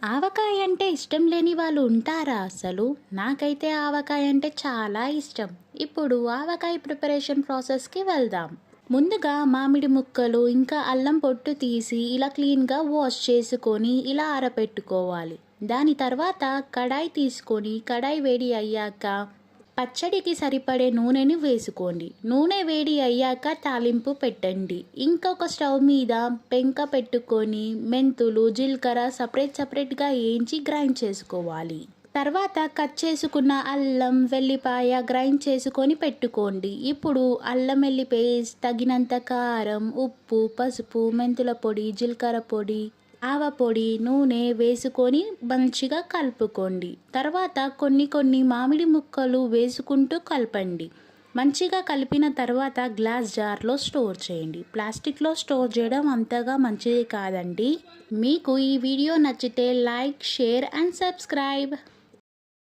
ఆవకాయ అంటే ఇష్టం లేని వాళ్ళు ఉంటారా అసలు? నాకైతే ఆవకాయ అంటే చాలా ఇష్టం. ఇప్పుడు ఆవకాయ ప్రిపరేషన్ ప్రాసెస్‌కి వెళ్దాం. ముందుగా మామిడి ముక్కలు, ఇంకా అల్లం పొట్టు తీసి ఇలా క్లీన్‌గా వాష్ చేసుకొని ఇలా ఆరబెట్టుకోవాలి. దాని తర్వాత కడాయి తీసుకొని కడాయి వేడి అయ్యాక పచ్చడికి సరిపడే నూనెని వేసుకోండి. నూనె వేడి అయ్యాక తాలింపు పెట్టండి. ఇంకొక స్టవ్ మీద పెంక పెట్టుకొని మెంతులు, జీలకర్ర సపరేట్‌గా వేయించి గ్రైండ్ చేసుకోవాలి. తర్వాత కట్ చేసుకున్న అల్లం, వెల్లిపాయ గ్రైండ్ చేసుకొని పెట్టుకోండి. ఇప్పుడు అల్లం వెల్లి పేస్ట్, తగినంత కారం, ఉప్పు, పసుపు, మెంతుల పొడి, జీలకర్ర పొడి, ఆవ పొడి, నూనె వేసుకొని మంచిగా కలుపుకోండి. తర్వాత కొన్ని మామిడి ముక్కలు వేసుకుంటూ కలపండి. మంచిగా కలిపిన తర్వాత గ్లాస్ జార్లో స్టోర్ చేయండి. ప్లాస్టిక్లో స్టోర్ చేయడం అంతగా మంచిది కాదండి. మీకు ఈ వీడియో నచ్చితే లైక్, షేర్ అండ్ సబ్స్క్రైబ్.